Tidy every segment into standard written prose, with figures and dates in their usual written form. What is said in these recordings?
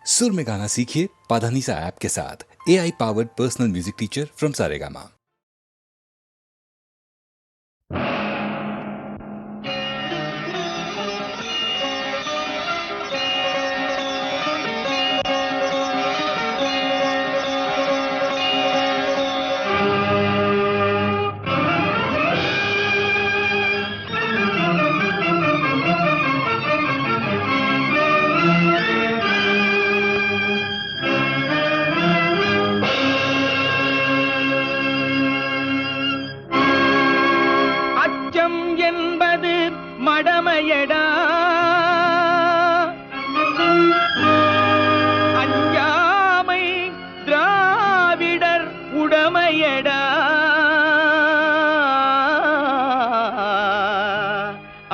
सुर में गाना सीखिए पाधानीसा ऐप के साथ। AI powered personal music teacher from Saregama. மடமையடா அஞ்சாமை திராவிடர் உடமையடா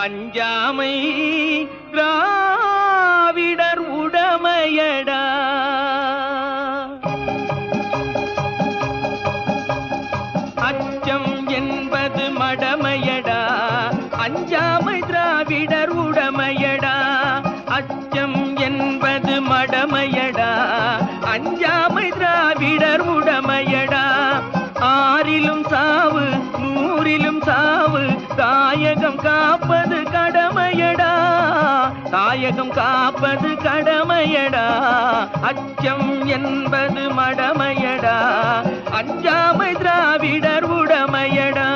அஞ்சாமை திராவிடர் உடமையடா அச்சம் என்பது மடமையடா அஞ்சாமை திராவிடர் உடமையடா அச்சம் என்பது மடமையடா அஞ்சாமை திராவிடர் உடமையடா ஆறிலும் சாவு நூறிலும் சாவு தாயகம் காப்பது கடமையடா தாயகம் காப்பது கடமையடா அச்சம் என்பது மடமையடா அஞ்சாமை திராவிடர் உடமையடா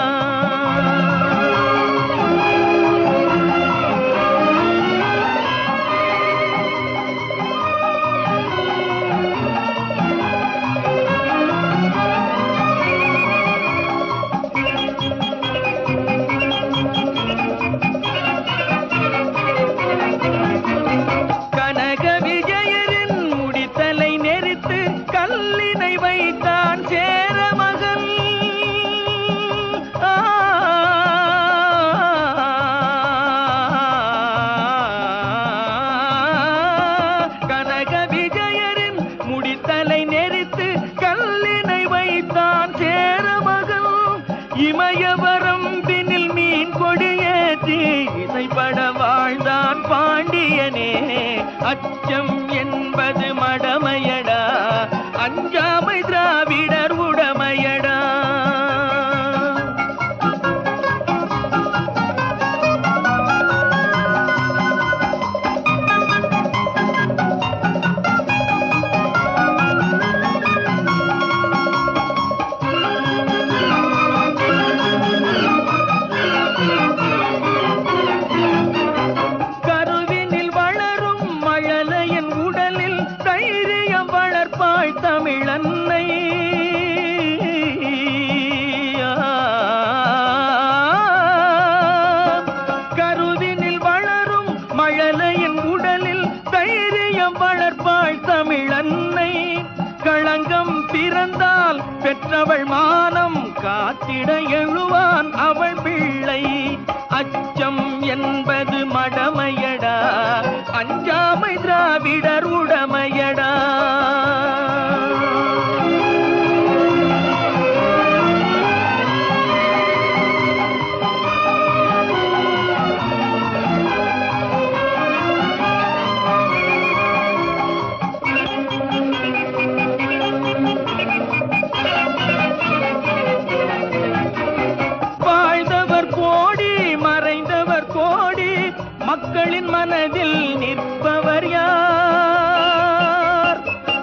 இமயவரம்பினில் மீன் கொடியேற்றி இசைப்பட வாழ்ந்தான் பாண்டியனே அச்சம் என்பது மடமையடா அஞ்சாமை திராவிடர் உடமையடா தமிழன்னை கருவினில் வளரும் மழலையின் உடலில் தைரியம் வளர்ப்பாள் தமிழன்னை களங்கம் பிறந்தால் பெற்றவள் மானம் காத்திட எழுவான் அவள் பிள்ளை அச்சம் என்பது மடமையடா அஞ்சாமை திராவிடர் உடமையடா மக்களின் மனதில் நிற்பவர் யார்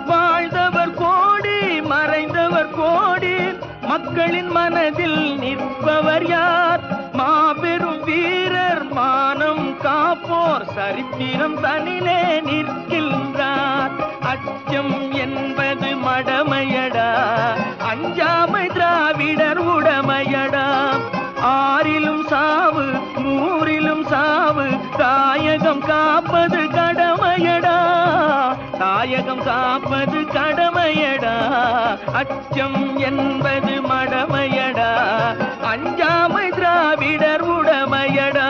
வாழ்ந்தவர் கோடி மறைந்தவர் கோடி மக்களின் மனதில் நிற்பவர் யார் மாபெரும் வீரர் மானம் காப்போர் சரித்திரம் தனிலே நிற்கின்றார் அச்சம் என்பது மடமையடா அஞ்சாமை திராவிடர் உடமையடா ஆறிலும் சாவு நூறிலும் சாவு தாயகம் காப்பது கடமையடா தாயகம் காப்பது கடமையடா அச்சம் என்பது மடமையடா அஞ்சாமை திராவிடர் உடமையடா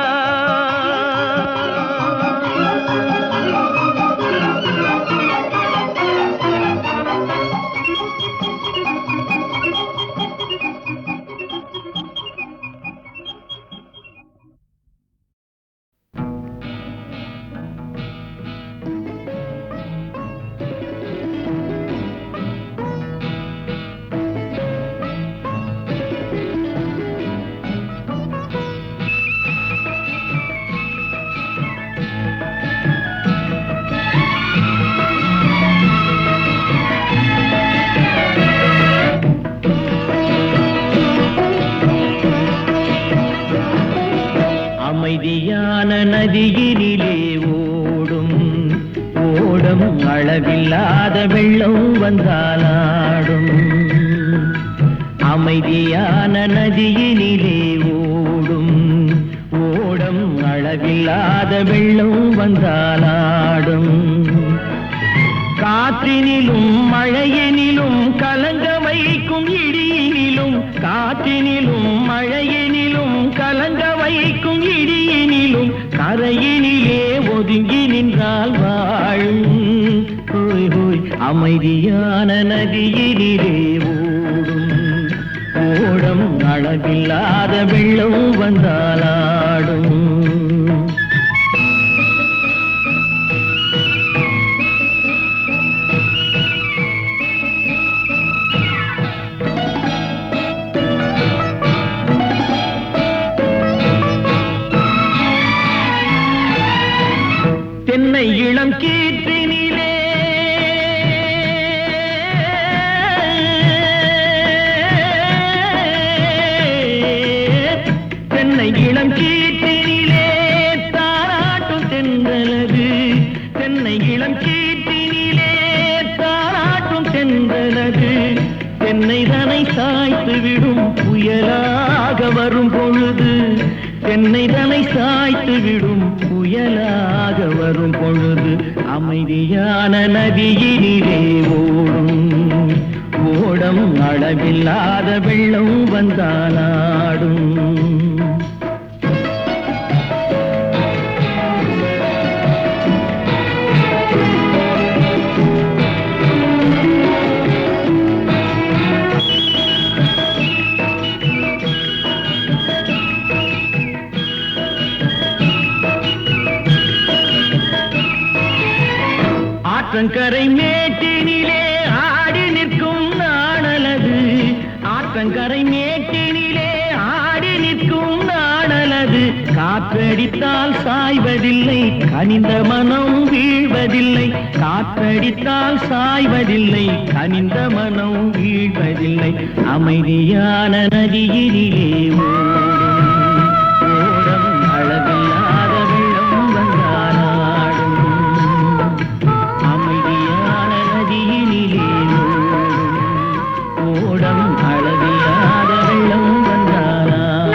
நதியினிலே ஓடும் ஓடம் அளவில்லாத வெள்ளம் வந்தாலாடும். அமைதியான நதியினிலே ஓடும் ஓடம் அளவில்லாத வெள்ளம் வந்தாலாடும். காற்றினிலும் மழையினிலும் கலங்க வைக்கும் இடியினிலும், காற்றினிலும் மழையினிலும் கலங்க வைக்கும் இடியினிலும் கரையினிலே ஒதுங்கி நின்றால் வாழும். ஹோய் ஹோய் அமைதியான நதியினிலே ஓடும் ஓடம் அளவில்லாத வெள்ளம் வந்தாலாடும். தென்னை இளம் கீற்றினிலே தென்னை இளம் கீற்றினிலே தாராட்டும் தென்றலது. தென்னை இளம் கீற்றினிலே தாராட்டும் தென்றலது. தென்னை தனை சாய்த்து விடும் புயலாக வரும் பொழுது, தென்னை தனை சாய்த்து விடும் புயலாக வரும் பொழுது அமைதியான நதியினிலே ஓடும் ஓடம் அளவில்லாத வெள்ளம் வந்தாலாடும். ஆற்றங்கரை மேட்டினிலே ஆடி நிற்கும் நாணலது. ஆற்றங்கரை மேட்டினிலே ஆடி நிற்கும் நாணலது. காற்றடித்தால் சாய்வதில்லை, கனிந்த மனம் வீழ்வதில்லை. காற்றடித்தால் சாய்வதில்லை, கனிந்த மனம் வீழ்வதில்லை. அமைதியான நதியினிலே ஓடம் அளவில்லாத வெள்ளம் வந்தாலாடும். அமைதியான நதியினிலே ஓடம் அளவில்லாத வெள்ளம் வந்தாலாடும்.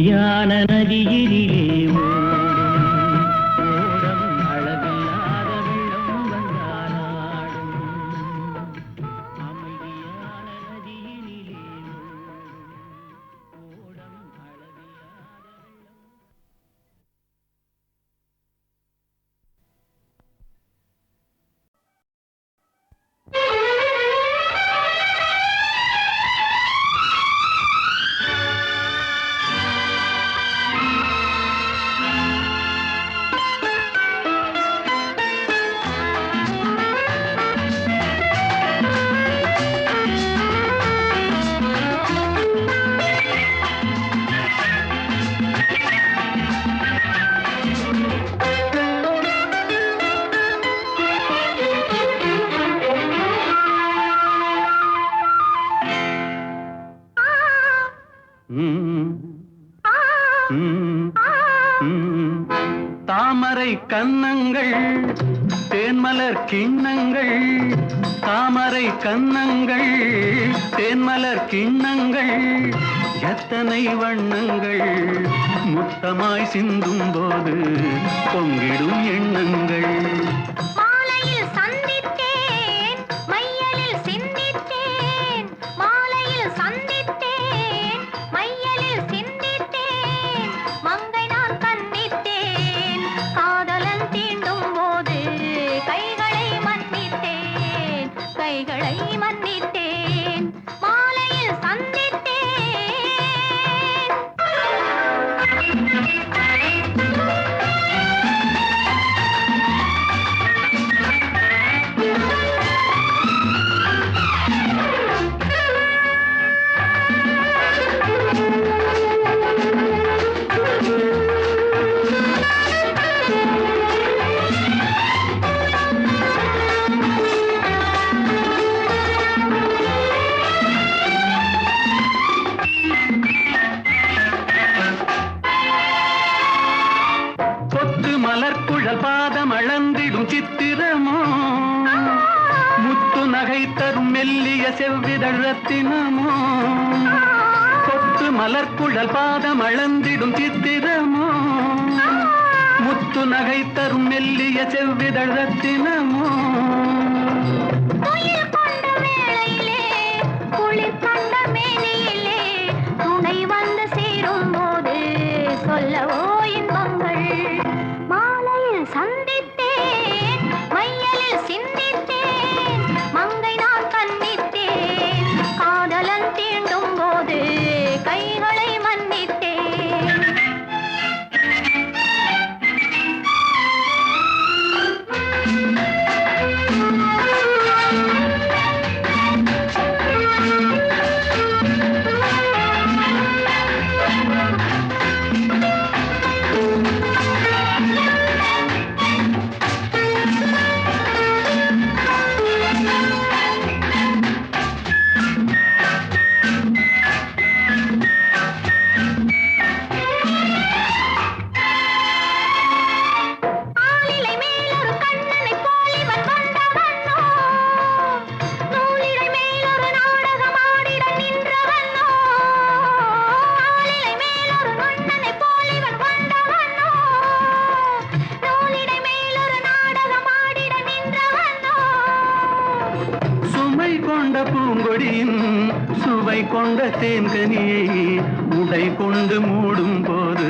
அமைதியான நதியினிலே ஓடம் அளவில்லாத வெள்ளம் வந்தாலாடும். அமைதியான நதியினிலே ஓடம் அளவில்லாத வெள்ளம். தாமரை கன்னங்கள் தேன்மலர் கிண்ணங்கள், தாமரை கன்னங்கள் தேன்மலர் கிண்ணங்கள், எத்தனை வண்ணங்கள் முத்தமாய் சிந்தும் போது பொங்கிடும் எண்ணங்கள். மாலையில் சந்தித்தேன் மையலில் சிந்தித்தேன், மாலையில் சந்தித்தேன் மையலில் சிந்தித்தேன், மங்கை நான் கண்ணித்தேன் காதலன் தீண்டும் போது கைகளை மன்னித்தேன், கைகளை மன்னித்தேன், மாலையில் சந்தித்தேன். மலர்குழல் பாதம் அளந்திடும் சித்திரமோ, முத்து நகை தரும் மெல்லிய செவ்விதழ் ரத்தினமோ, கொத்து மலர்குழல் பாதம் அளந்திடும் சித்திரமோ, முத்து நகை தரும் மெல்லிய செவ்விதழ் ரத்தினமோ. துணை வந்து சேரும் போது சொல்லவோ இன்பங்கள். மாலையில் சந்தித்தேன் மையலில் சிந்தித்தேன், மங்கை நான் கண்ணித்தேன் காதலன் தீண்டும் போது கைகளை மன்னித்தேன். பூங்கொடியின் சுவை கொண்ட தேன்கனியை உடை கொண்டு மூடும் போது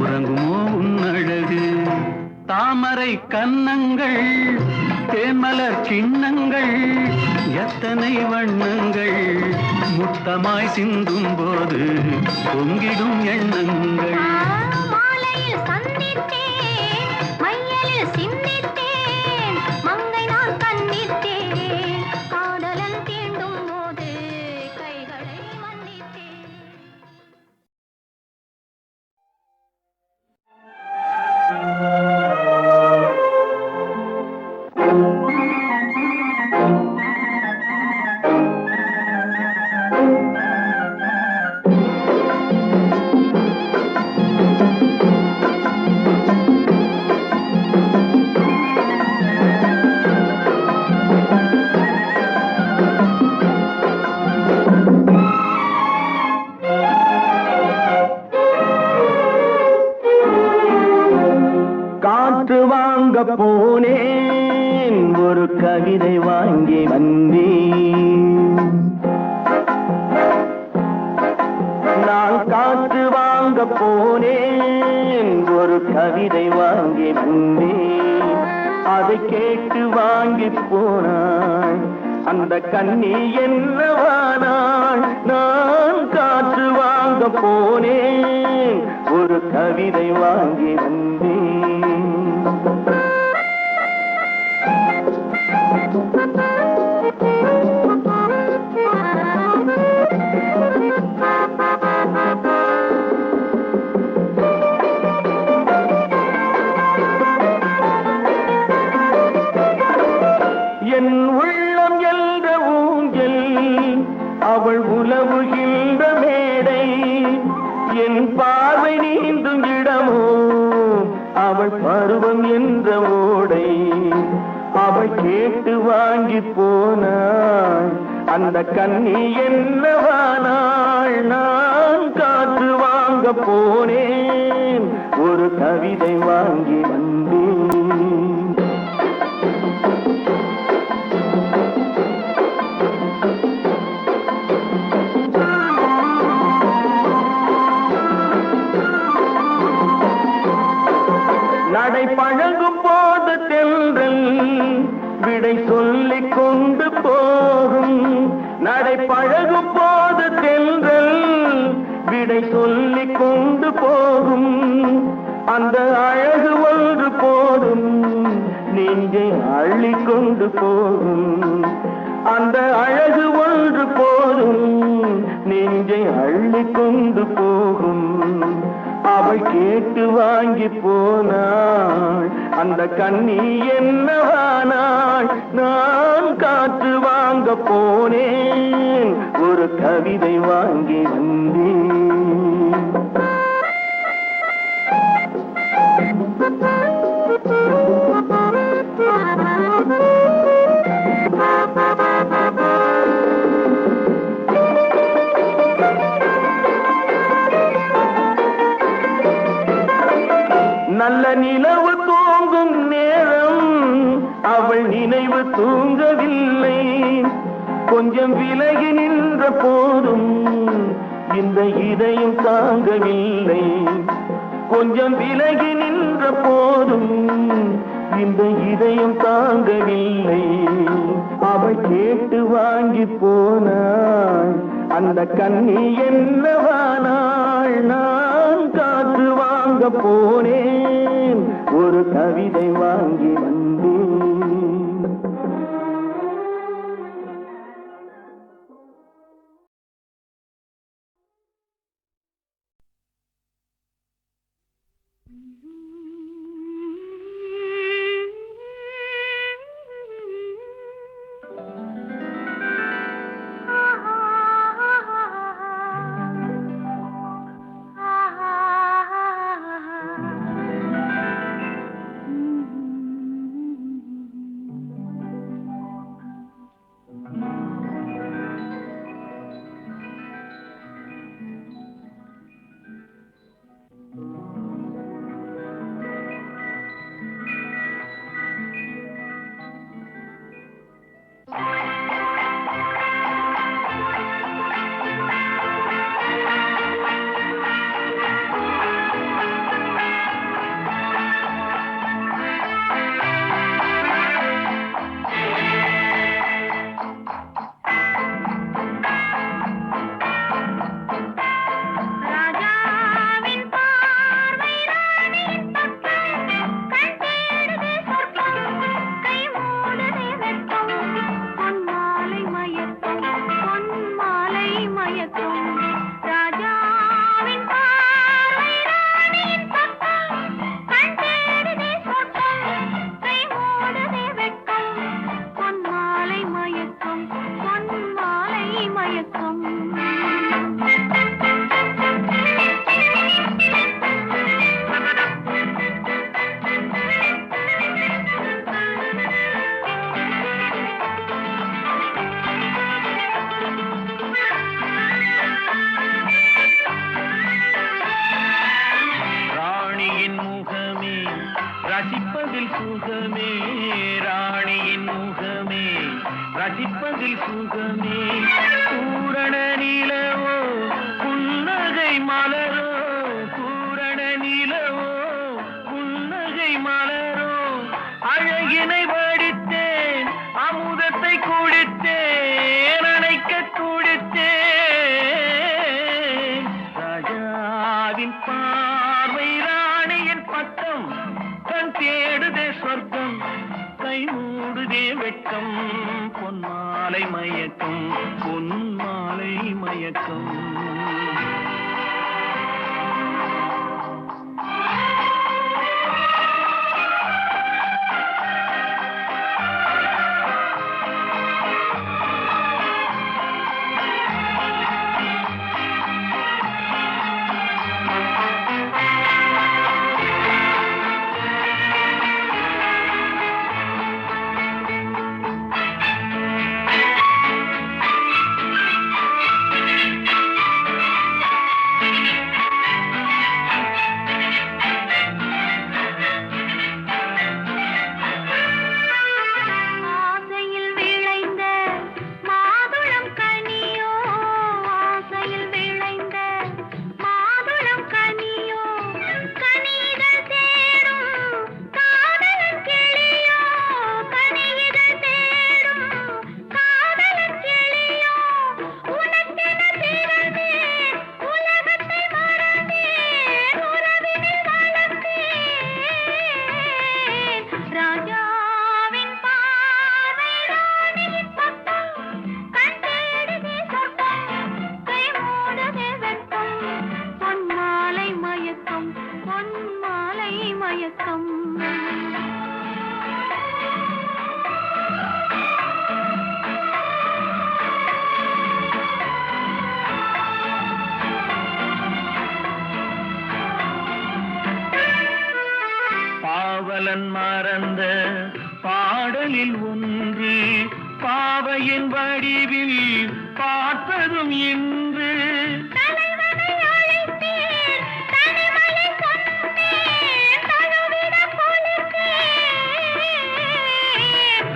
உறங்குமோ உன்னழகு. தாமரை கன்னங்கள் தேன்மலர் கிண்ணங்கள், எத்தனை வண்ணங்கள் முத்தமாய் சிந்தும் போது பொங்கிடும் எண்ணங்கள். மாலையில் சந்தித்தேன் மையலில் சிந்தித்தேன், மங்கை நான் கண்ணித்தேன் காதலன் தீண்டும் போது கைகளை மன்னித்தேன். போனேன் ஒரு கவிதை வாங்கி வந்தேன், நான் காற்று வாங்க போனேன் ஒரு கவிதை வாங்கி வந்தேன், அதை கேட்டு வாங்கி போனாள் அந்த கண்ணி என்னவானாள். நான் காற்று வாங்க போனேன் ஒரு கவிதை வாங்கி வந்தேன். என் உள்ளம் என்ற ஊஞ்சல் அவள் உலவுகின்ற மேடை, என் பார்வை நீந்தும் இடமோ அவள் பருவம் என்ற ஓடை. அவள் கேட்டு வாங்கி போனாள் அந்த கண்ணி என்னவானாள். நான் காற்று வாங்க போனேன் ஒரு கவிதை வாங்கி வந்தேன். நடை பழகும் போது தென்றல் விடை சொல்லிக் கொண்டு போகும். நடை பழகும் போது தென்றல் விடை சொல்லிக் கொண்டு போகும். அந்த அழகு ஒன்று போதும் நெஞ்சை அள்ளிக் கொண்டு போகும். அந்த அழகு ஒன்று போதும் நெஞ்சை அள்ளிக் கொண்டு போகும். அவள் கேட்டு வாங்கி போனாள் அந்த கண்ணி என்னவானாள். நான் காற்று வாங்க போனேன் ஒரு கவிதை வாங்கி வந்தேன். நல்ல நிலவு தூங்கும் நேரம் அவள் நினைவு தூங்கவில்லை. கொஞ்சம் விலகி நின்ற போதும் இந்த இதயம் தாங்கவில்லை. கொஞ்சம் விலகி நின்ற போதும் இந்த இதயம் தாங்கவில்லை. அவள் கேட்டு வாங்கி போனாள் அந்த கண்ணி என்னவானாள். நான் காற்று வாங்க போனேன் ஒரு கவிதை வாங்கி வந்தேன். ரசிப்பதில் சுகமே ராணியின் முகமே ரசிப்பதில் சுகமே பூரண நிலவோ புன்னகை மலரோ பூரண நிலவோ புன்னகை மலரோ அழகினை வடித்தேன் அமுதத்தை குடித்தேன் அணைக்க குடித்தேன் ராஜாவின் பார்வை ராணியின் பக்கம் கண் தேடுதே சொர்க்கம் கை மூடுதே வெட்கம் பொன்மாலை மயக்கம் பொன்மாலை மயக்கம் பாடலில் ஒன்று பாவையின் வடிவில் பார்த்ததும் இன்று தலைவனை அழைத்தேன், தனிமையை சொன்னேன், தழுவிடப் பொழித்தேன்.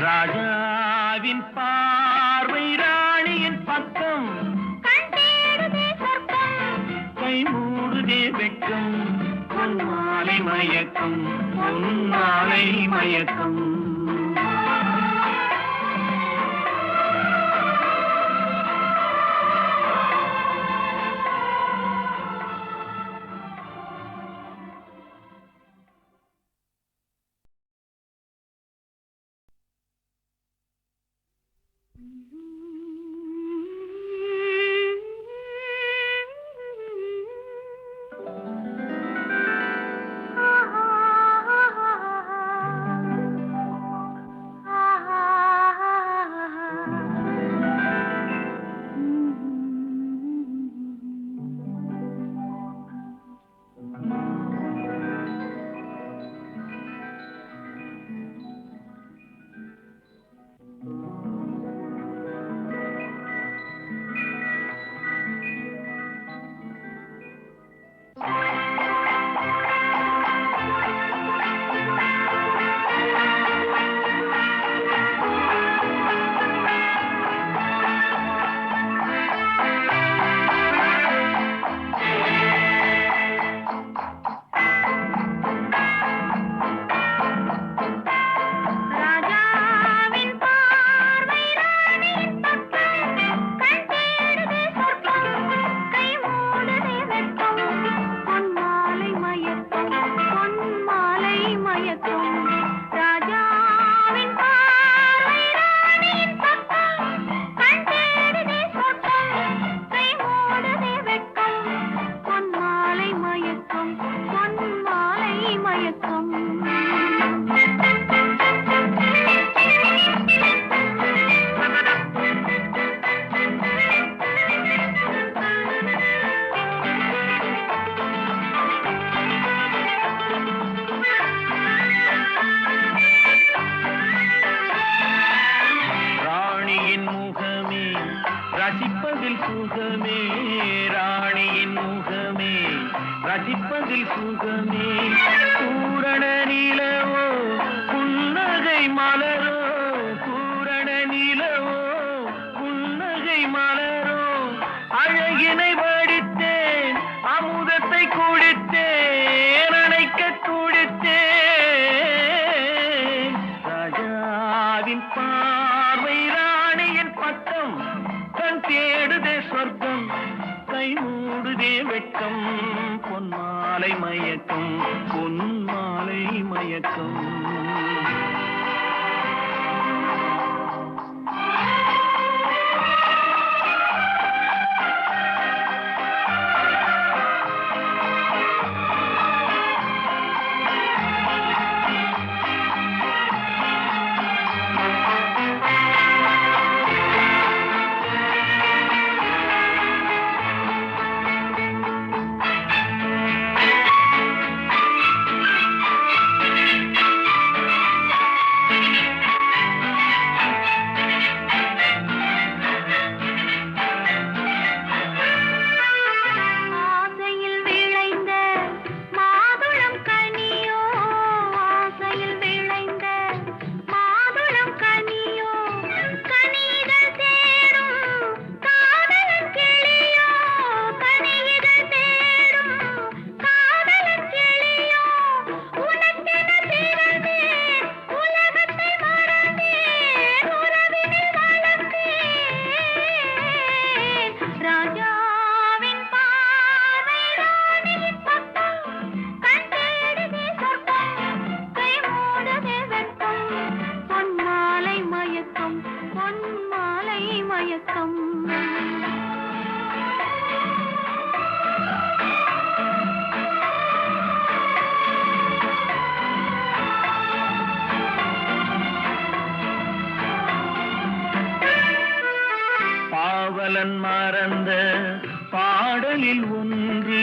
ராஜாவின் பார்வை ராணியின் பக்கம் கண் தேடுதே சொர்க்கம், கை மூடுதே வெட்கம் பொன்மாலை மயக்கம் பொன்மாலை மயக்கம் ராஜாவின் பார்வை ராணியின் பக்கம், கண் தேடுதே சொர்க்கம், கை மூடுதே வெட்கம் பொன்மாலை மயக்கம் பொன்மாலை மயக்கம். ராஜாவின் பார்வை ராணியின் பக்கம், கண் தேடுதே சொர்க்கம், கை மூடுதே வெட்கம் பொன்மாலை மயக்கம் பொன்மாலை மயக்கம். ராணியின் முகமே ரசிப்பதில் சுகமே ராணியின் முகமே ரசிப்பதில் சுகமே பூரண நிலவோ புன்னகை மலரோ பூரண நிலவோ புன்னகை மலரோ அழகினை வடித்தேன் அமுதத்தை குடித்தேன் அணைக்க துடித்தேன் ராஜாவின் பார்வை ராணியின் பக்கம் கண் தேடுதே சொர்க்கம் கை மூடுதே வெட்கம் பொன்மாலை மயக்கம் பொன்மாலை மயக்கம் ஆசையில் விளைந்த மாதுளம் கனியோ, ஆசையில் விளைந்த மாதுளம் கனியோ, கனிகள் தேடும் காதலன் கிளியோ, கனிகள் தேடும் காதலன் கிளியோ, உனக்கென பிறந்தேன் உலகத்தை மறந்தேன் உறவினில் வளர்ந்தேன். ராஜாவின் பார்வை ராணியின் பக்கம், கண் தேடுதே சொர்க்கம், கை மூடுதே வெட்கம் பொன்மாலை மயக்கம் பொன்மாலை மயக்கம். பாவலன் மறந்த பாடலில் ஒன்று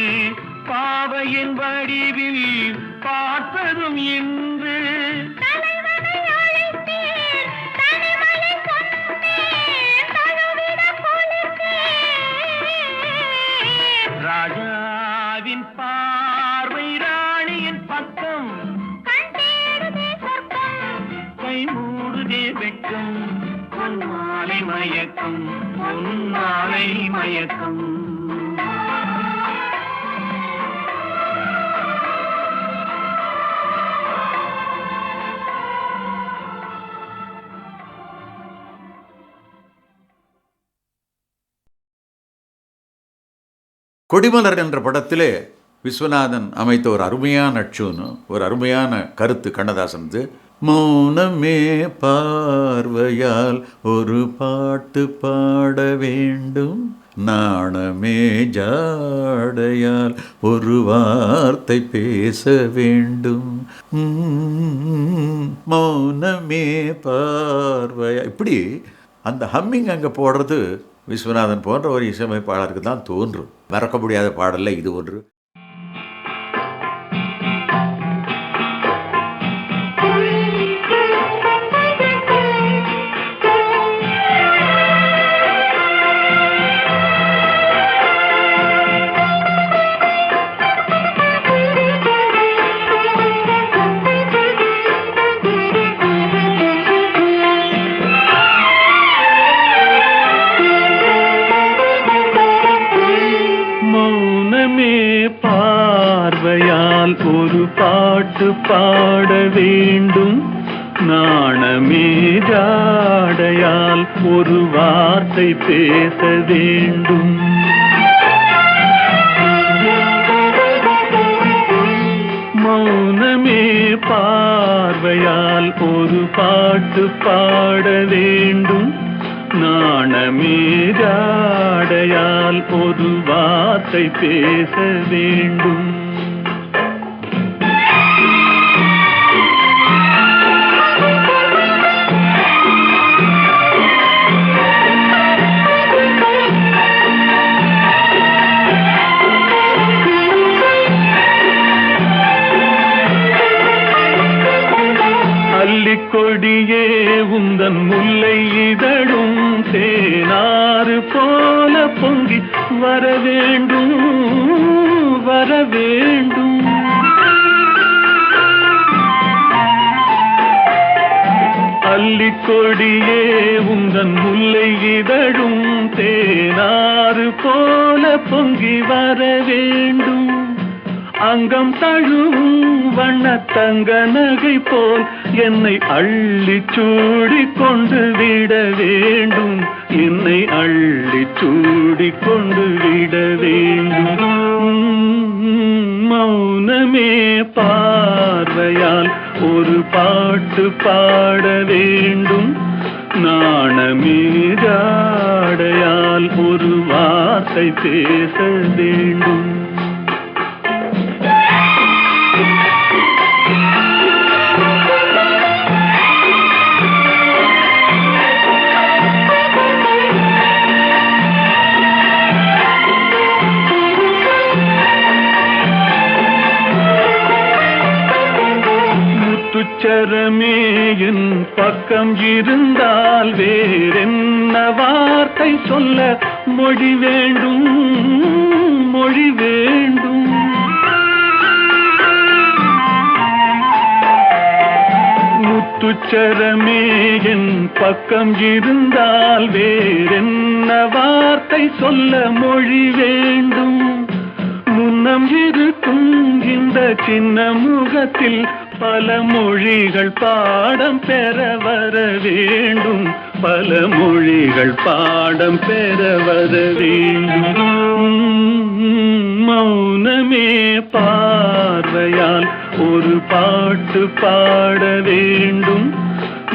பாவையின் வடிவில் பார்த்ததும் இன்று தலைவனை அழைத்தேன், ராஜாவின் பார்வை ராணியின் பக்கம் கண் தேடுதே சொர்க்கம் கை மூடுதே வெட்கம் பொன்மாலை மயக்கம் பொன்மாலை மயக்கம் கொடிமலர் என்ற படத்திலே விஸ்வநாதன் அமைத்த ஒரு அருமையான நட்சூன்னு ஒரு அருமையான கருத்து கண்ணதாசனது. மௌனமே பார்வையால் ஒரு பாட்டு பாட வேண்டும், நாணமே ஜாடையால் ஒரு வார்த்தை பேச வேண்டும், மௌனமே பார்வையா. இப்படி அந்த ஹம்மிங் அங்கே போடுறது விஸ்வநாதன் போன்ற ஒரு இசையமைப்பாளருக்கு தான் தோன்றும். மறக்க முடியாத பாடல்ல இது ஒன்று. ஒரு பாட்டு பாட வேண்டும், நாணமே ஜாடையால் ஒரு வார்த்தை பேச வேண்டும், மௌனமே பார்வையால் ஒரு பாட்டு பாட வேண்டும், நாணமே ஜாடையால் ஒரு வார்த்தை பேச வேண்டும். கொடியே உந்தன் முல்லை இதழும் தேனாறு போல பொங்கி வர வேண்டும், வர வேண்டும். அல்லிக்கொடியே உந்தன் முல்லை இதழும் தேனாறு போல பொங்கி வர வேண்டும். அங்கம் தழுவும் வண்ணத்தங்க நகை போல் என்னை அள்ளி சூடி கொண்டு விட வேண்டும், என்னை அள்ளி சூடி கொண்டு விட வேண்டும். மௌனமே பார்வையால் ஒரு பாட்டு பாட வேண்டும், நாணமே ஜாடையால் ஒரு வார்த்தை பேச வேண்டும். முத்துச்சரமே என் பக்கம் இருந்தால் வேறென்ன வார்த்தை சொல்ல மொழி வேண்டும், மொழி வேண்டும். முத்துச்சரமே என் பக்கம் இருந்தால் வேறென்ன வார்த்தை சொல்ல மொழி வேண்டும். முன்னம் இருக்கும் இந்த சின்ன முகத்தில் பல மொழிகள் பாடம் பெற வர வேண்டும், பல மொழிகள் பாடம் பெற வர வேண்டும். மௌனமே பார்வையால் ஒரு பாட்டு பாட வேண்டும்,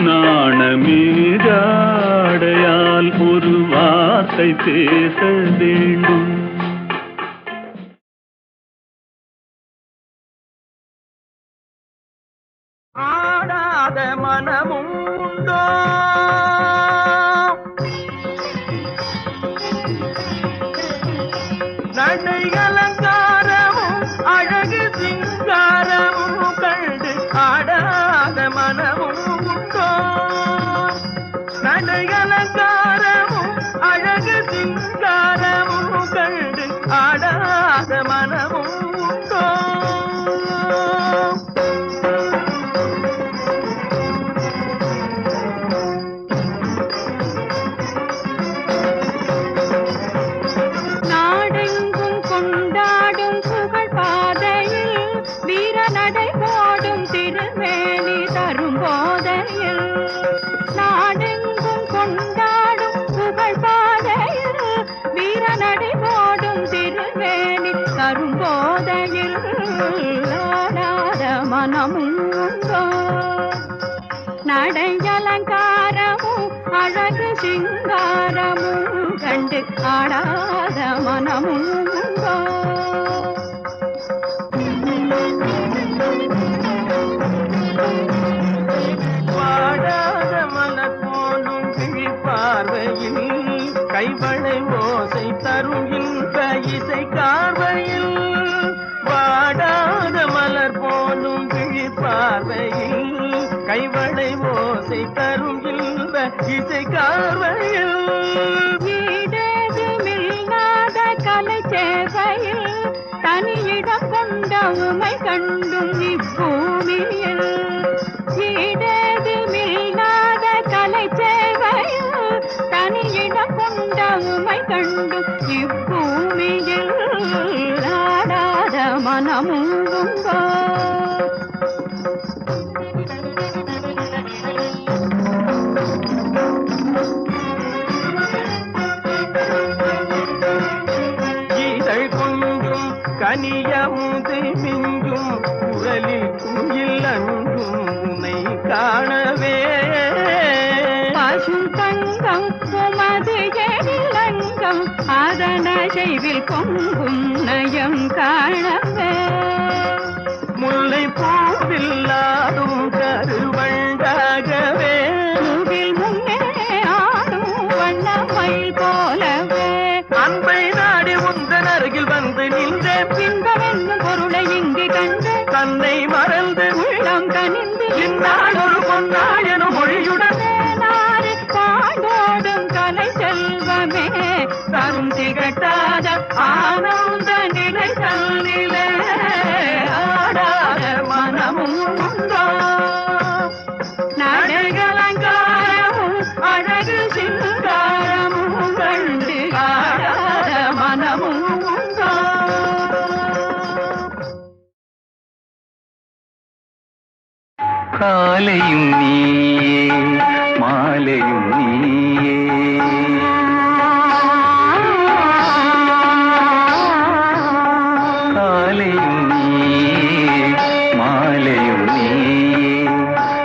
நாணமே ஜாடையால் ஒரு வார்த்தை பேச வேண்டும். ஆடாத மனமும் உண்டோ, நடை அலங்காரமும் அழகு சிங்காரமும் கண்டு ஆடாத மனமும் உண்டோ, நடை அலங்காரமும் அழகு சிங்காரமும் கண்டு ஆடாத ஆடாத மனமும் உண்டோ? நாடெங்கும் கொண்டாடும் புகழ் பாதையில் வீர நடை போடும் திருமேனி தரும் போதையில். நாடெங்கும் கொண்டாடும் புகழ் பாதையில் வீர நடை போடும் திருமேனி தரும் போதையில் ஆடாத மனமும் உண்டோ? நடை அலங்காரமும் அழகு சிங்காரமும் கண்டு ஆடாத மனமும் உண்டோ? வாடாத மலர் போலும் விழிப்பார்வையில் கைவளை ஓசை தரும் இன்ப இசை கார்வையில். வாடாத மலர் போலும் விழிப்பார்வையில் கைவளை ஓசை தரும் இன்ப இசை கார்வையில். ஈடேதுமில்லாத கலை சேவையில் தனியிடம் கொண்ட உமை கண்டும் இப்பூமியில். ஈடேதுமில்லாத கலை சேவையில் தனியிடம் கொண்ட உமை கண்டும் இப்பூமியில் ஆடாத மனமும் உண்டோ? இதழ் கொஞ்சும் கனியமுது மிஞ்சும் குரலில் குயில் அன்பும் உன்னை காணவே. பசும் தங்கம் உமது எழிலங்கம் அதன செய்வில் பொங்கும் நயம் காணவே. முல்லை பூவில் ஆடும் கருவண்டாகவே. பூவில் முன்னே ஆடும் வண்ணமயில் போலவே. அன்பை நாடி உந்தன் அருகில் வந்து நின்றேன். இன்பம் என்னும் பொருளை இங்கு கண்டு தன்னை மறந்து உள்ளம் கனிந்து இந்நாள் ஒரு பொன்னாள் எனும் மொழியுடன் நாடு பாண்டோடும் கலை செல்வமே தரும் திகட்டாத ஆனந்த நிலை தன்னிலே ஆடாத மனமும் உண்டோ? நடகலங்காரமும் அழகு சிங்காரமும் கண்டு ஆடாத மனமும் உண்டோ? காலையும் நீயே மாலையும் நீயே. காலையும் நீயே மாலையும் நீயே.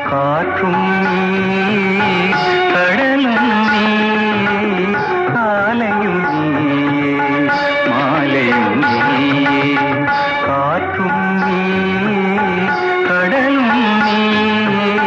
காற்றும் நீயே கடலும் நீயே. காலையும் நீயே மாலையும் நீயே. காற்றும் நீயே கடலும் நீயே.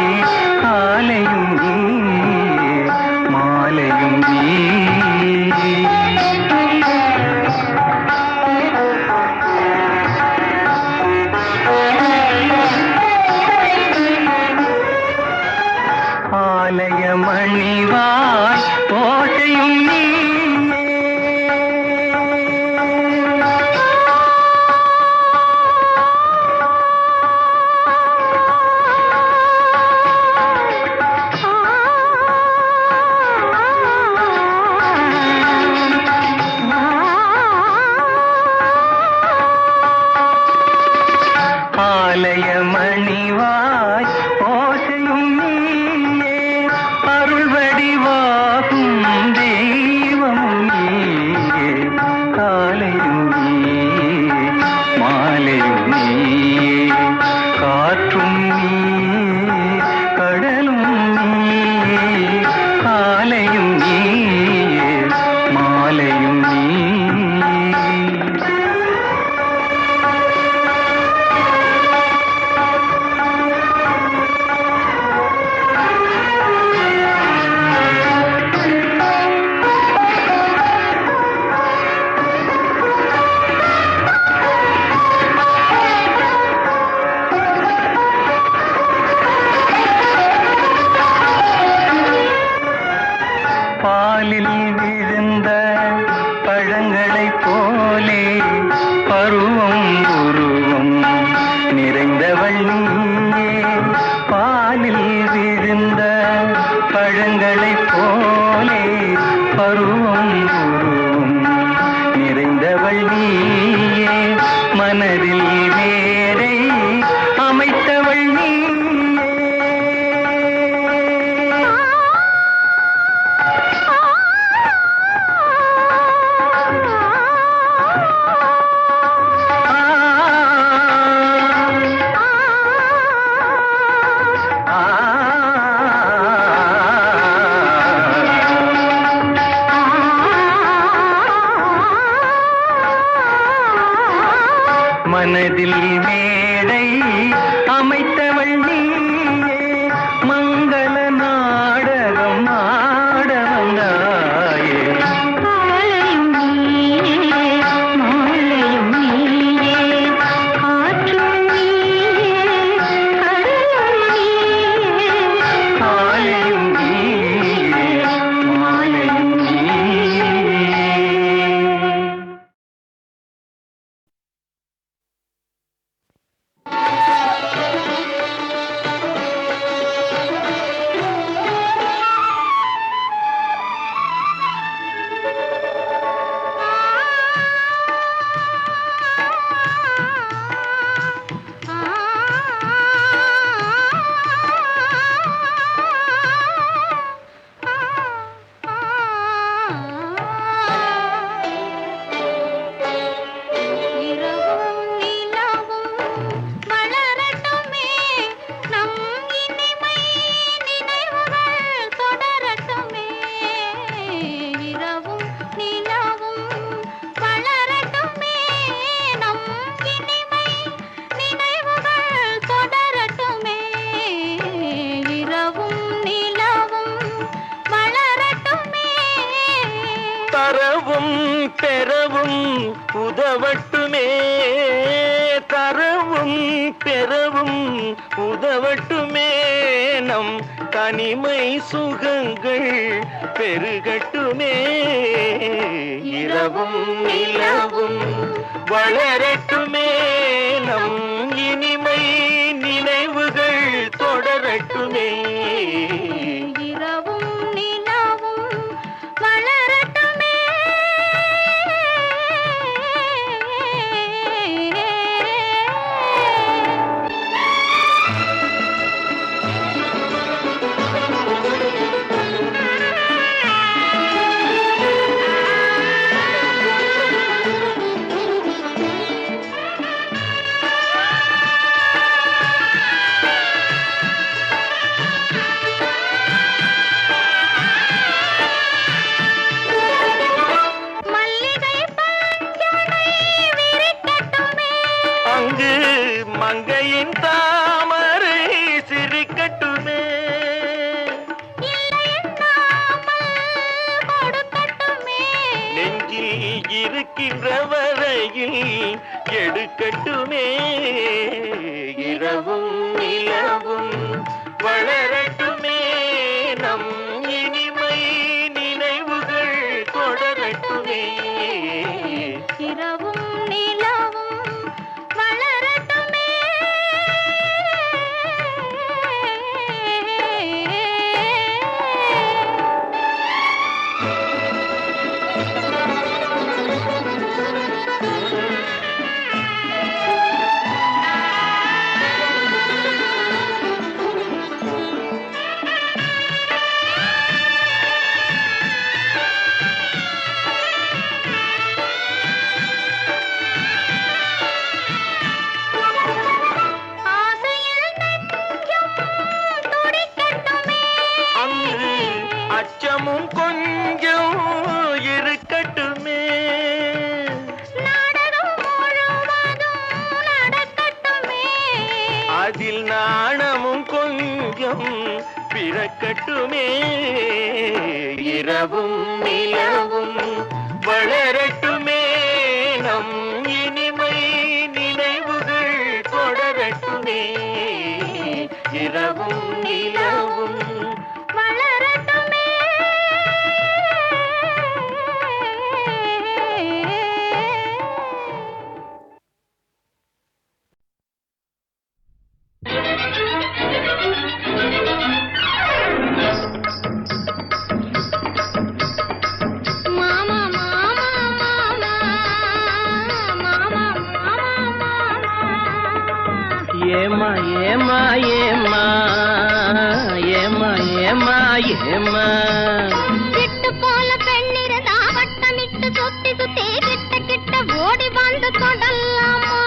நீயே மனதில் மேடை அமைத்தவள் நீயே மனதில் மேடை அமைத்தவள் நீயே மங்கள நாடகம் ஆட வந்தாயே காலையும் நீயே மாலையும் நீயே காற்றும் நீயே கடலும் நீயே காலையும் நீயே மாலையும் நீயே இரவும் நிலவும் வளரட்டுமே நம் இனிமை நினைவுகள் தொடரட்டுமே இரவும் நிலவும் வளரட்டுமே நம் இனிமை நினைவுகள் தொடரட்டுமே இரவும் நிலவும் வளரட்டுமே தரவும் பெறவும் உதவட்டுமே தரவும் பெறவும் உதவட்டுமே நம் தனிமை சுகங்கள் பெருகட்டுமே இரவும் நிலவும் வளரட்டுமே நம் இனிமை நினைவுகள் தொடரட்டுமே இரவும் நிலவும் வளரட்டுமே மல்லிகை பஞ்சனை விரிக்கட்டுமே அங்கு மங்கையின் தாமரை சிரிக்கட்டுமே இல்லையென்னாமல் கொடுக்கட்டுமே நெஞ்சில் இருக்கின்ற வரையில் எடுக்கட்டுமே இரவும் நிலவும் வளரட்டுமே நம் இனிமை நினைவுகள் தொடரட்டுமே இரவும் நிலவும் வளரட்டுமே ஆசையில் நெஞ்சம் துடிக்கட்டுமே அங்கு அச்சமும் கொஞ்சம் இருக்கட்டுமே நாடகம் முழுவதும் நடக்கட்டுமே அதில் நாணமும் கொஞ்சம் பிறக்கட்டுமே இரவும் நிலவும் வளரட்டுமே நம் இனிமை நினைவுகள் தொடரட்டுமே இரவும் நிலவும் வளரட்டுமே மாமா மாமா ஏமா ஏமா ஏமா ஏமா ஏமா ஏமா சிட்டு போல பெண்ணிருந்தா வட்டமிட்டு சுத்தி சுத்தி கிட்ட கிட்ட ஓடி வந்து தொடலாமா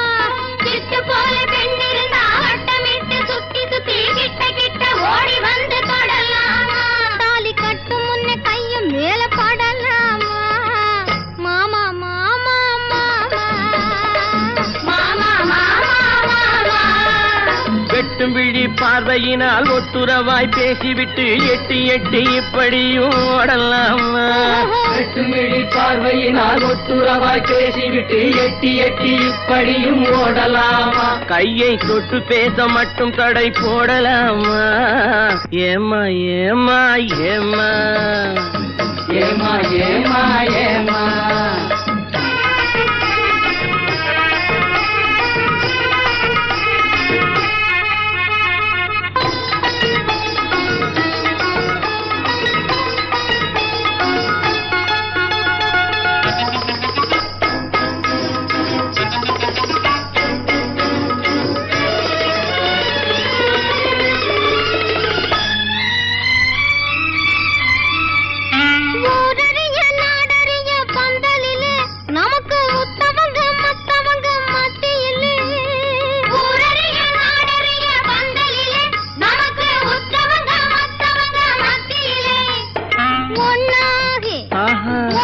சிட்டு போல பெண்ணிருந்தா வட்டமிட்டு சுத்தி சுத்தி கிட்ட கிட்ட ஓடி வந்து தொடலாமா தாலி கட்டும் முன்னே கையும் மேல படலாமா மாமா மாமா மாமா மாமா மாமா மாமா வெட்டும் விழி பார்வையினால் ஒட்டுறவாய் பேசிவிட்டு எட்டி எட்டி இப்படியும் ஓடலாமா வெட்டும் விழி பார்வையினால் ஒட்டுறவாய் பேசிவிட்டு எட்டி எட்டி இப்படியும் ஓடலாமா கையை தொட்டு பேச மட்டும் தடை போடலாமா ஏமா ஏமா ஏமா ஏமா ஏமா ஏமா ஊரறிய நாடறிய பந்தலிலே நமக்கு உத்தமங்க மத்தவங்க மத்தியிலே ஊரறிய நாடறிய பந்தலிலே நமக்கு உத்தமங்க மத்தவங்க மத்தியிலே ஒன்னாகி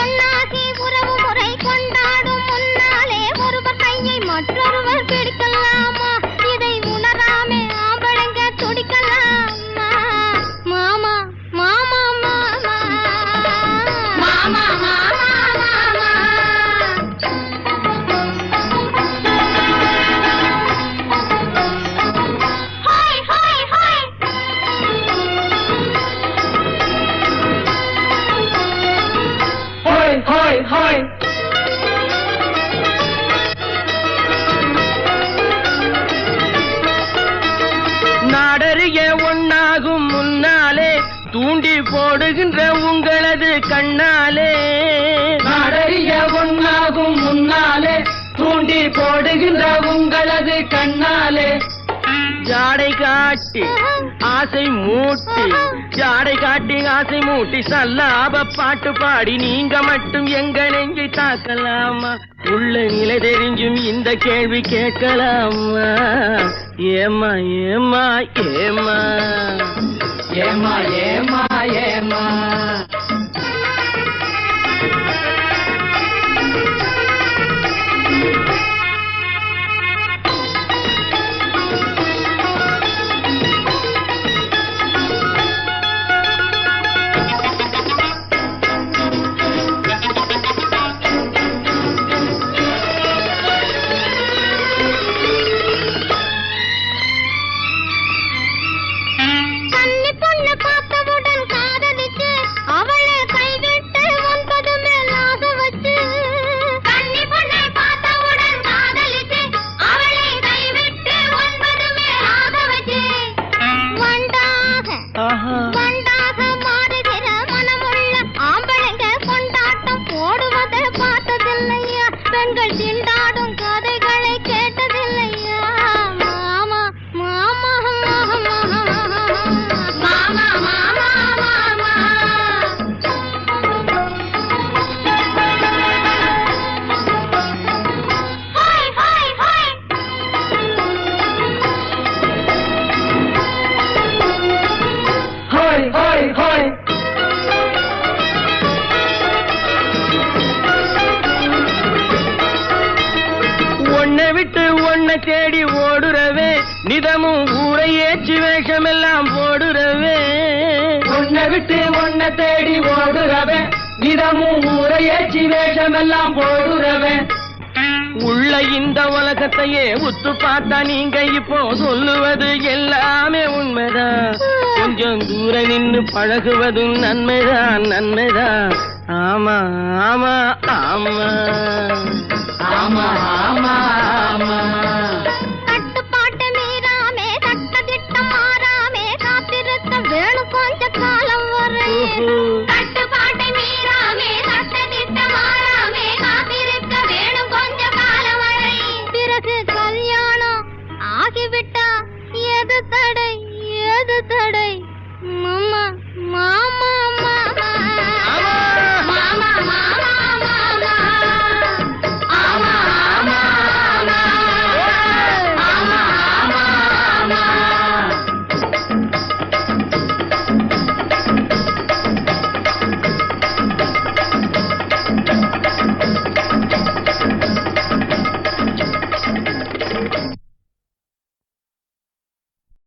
ஒன்னாகி உறவு முறை கொண்டாடும் முன்னாலே ஒருவர் கையை மற்றொருவர் பிடிக்கலாமா இதை உணராமே ஆம்பளைங்க துடிக்கலாமா மாமா மாமா மாமா மாமா மாமா மாமா ஹாய் ஹாய் ஹாய் ஹோய் ஹோய் ஹோய் நாடறிய ஒன்னாகும் முன்னாலே தூண்டி போடுகின்ற உங்களது கண்ணாலே நாடறிய ஒன்னாகும் முன்னாலே தூண்டி போடுகின்ற உங்களது கண்ணாலே ஜாடை காட்டி ஆசை மூட்டி ஜாடை காட்டி ஆசை மூட்டி சல்லாப பாட்டு பாடி நீங்க மட்டும் எங்க நெஞ்சை தாக்கலாமா உள்ள நிலை தெரிஞ்சும் இந்த கேள்வி கேட்கலாமா ஏமா ஏமா ஏமா ஏமா ஏமா ஏமா கன்னி பொண்ணு பார்த்தவுடன் காதலிச்சு அவளை கைவிட்டு 9 மேல் ஆசை வச்சு கன்னி பொண்ணு பார்த்தவுடன் காதலிச்சு அவளை கைவிட்டு 9 மேல் ஆசை வச்சு வண்டாக மாறுகிற மனமுள்ள ஆம்பளைங்க கொண்டாட்டம் போடுவதை பார்த்ததில்லையா பெண்கள் திண்டாடும் கதைகளை கேட்டதில்லையா மாமா மாமா மாமா மாமா மாமா மாமா ஹாய் ஹாய் ஹாய் ஹோய் ஹோய் ஹோய் ஒன்னை விட்டு ஒன்னை தேடி ஓடுறவே நிதமும் ஊரை ஏற்றி வேஷமெல்லாம் போடுறவே ஒன்னை விட்டு ஒன்னை தேடி ஓடுறவே நிதமும் ஊரை ஏற்றி வேஷமெல்லாம் போடுறவே உள்ள இந்த உலகத்தையே உத்து பார்த்தா நீங்க இப்போ சொல்லுவது எல்லாமே உண்மைதான் கொஞ்சம் தூரம் நின்னு பழகுவதும் நன்மைதான் நன்மைதான் ஆமா ஆமா ஆமா ஆமா ஆமா